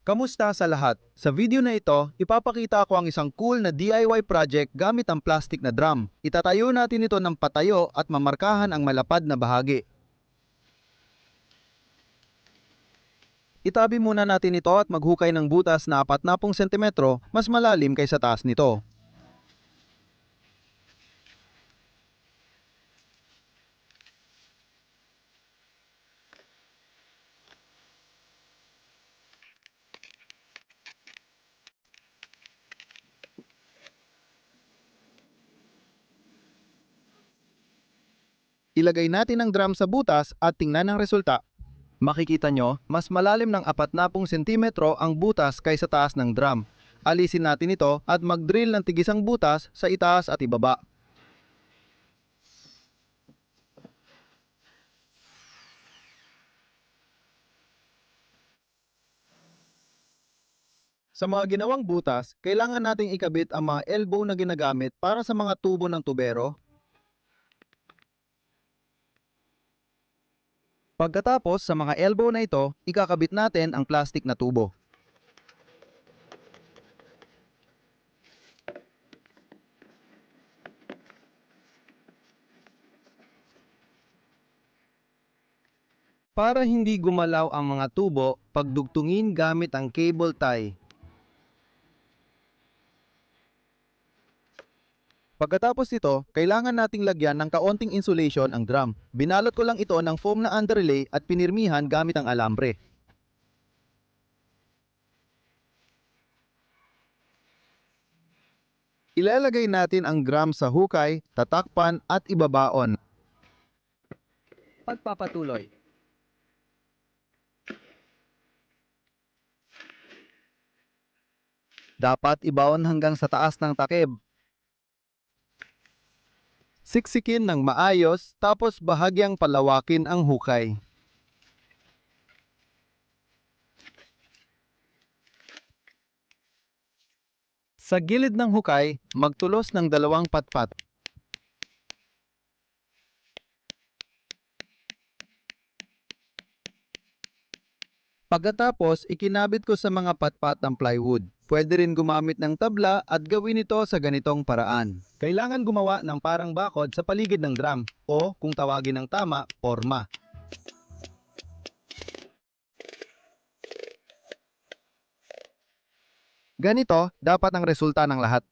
Kamusta sa lahat? Sa video na ito, ipapakita ko ang isang cool na DIY project gamit ang plastic na drum. Itatayo natin ito ng patayo at mamarkahan ang malapad na bahagi. Itabi muna natin ito at maghukay ng butas na 40 cm mas malalim kaysa taas nito. Ilagay natin ang drum sa butas at tingnan ang resulta. Makikita nyo, mas malalim ng 40 cm ang butas kaysa taas ng drum. Alisin natin ito at mag-drill ng tigisang butas sa itaas at ibaba. Sa mga ginawang butas, kailangan nating ikabit ang mga elbow na ginagamit para sa mga tubo ng tubero. Pagkatapos sa mga elbow na ito, ikakabit natin ang plastic na tubo. Para hindi gumalaw ang mga tubo, pagdugtungin gamit ang cable tie. Pagkatapos nito, kailangan nating lagyan ng kaunting insulation ang drum. Binalot ko lang ito ng foam na underlay at pinirmihan gamit ang alambre. Ilalagay natin ang drum sa hukay, tatakpan at ibabaon. Pagpapatuloy. Dapat ibaon hanggang sa taas ng takip. Siksikin ng maayos tapos bahagyang palawakin ang hukay. Sa gilid ng hukay, magtulos ng 2 patpat. Pagkatapos, ikinabit ko sa mga patpat ang plywood. Pwede rin gumamit ng tabla at gawin ito sa ganitong paraan. Kailangan gumawa ng parang bakod sa paligid ng drum o kung tawagin ng tama, forma. Ganito dapat ang resulta ng lahat.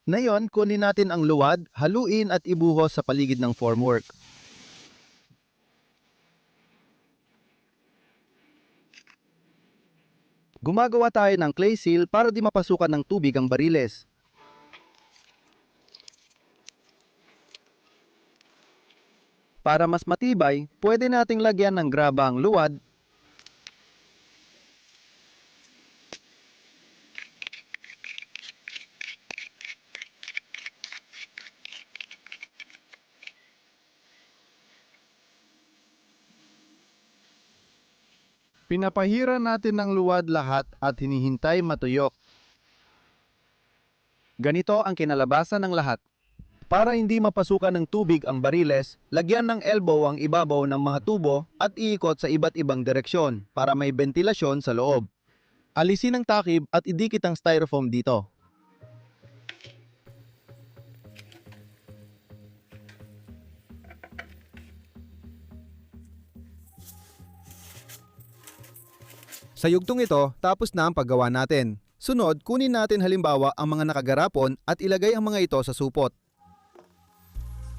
Ngayon, kunin natin ang luwad, haluin at ibuhos sa paligid ng formwork. Gumagawa tayo ng clay seal para di mapasukan ng tubig ang bariles. Para mas matibay, pwede nating lagyan ng graba ang luwad. Pinapahira natin ng luwad lahat at hinihintay matuyok. Ganito ang kinalabasan ng lahat. Para hindi mapasukan ng tubig ang bariles, lagyan ng elbow ang ibabaw ng mga tubo at iikot sa iba't ibang direksyon para may bentilasyon sa loob. Alisin ang takip at idikit ang styrofoam dito. Sa yugtong ito, tapos na ang paggawa natin. Sunod, kunin natin halimbawa ang mga nakagarapon at ilagay ang mga ito sa supot.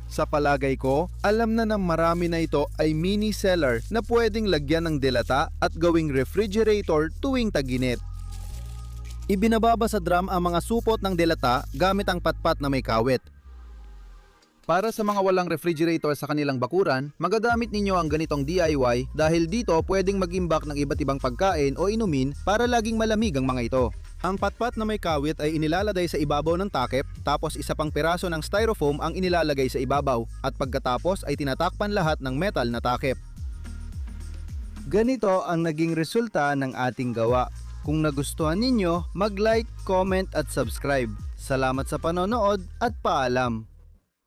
Sa palagay ko, alam na ng marami na ito ay mini cellar na pwedeng lagyan ng delata at gawing refrigerator tuwing tag-init. Ibinababa sa drum ang mga supot ng delata gamit ang patpat na may kawit. Para sa mga walang refrigerator sa kanilang bakuran, magagamit ninyo ang ganitong DIY dahil dito pwedeng mag-imbak ng iba't ibang pagkain o inumin para laging malamig ang mga ito. Ang patpat na may kawit ay inilalagay sa ibabaw ng takip, tapos isa pang piraso ng styrofoam ang inilalagay sa ibabaw at pagkatapos ay tinatakpan lahat ng metal na takip. Ganito ang naging resulta ng ating gawa. Kung nagustuhan ninyo, mag-like, comment at subscribe. Salamat sa panonood at paalam!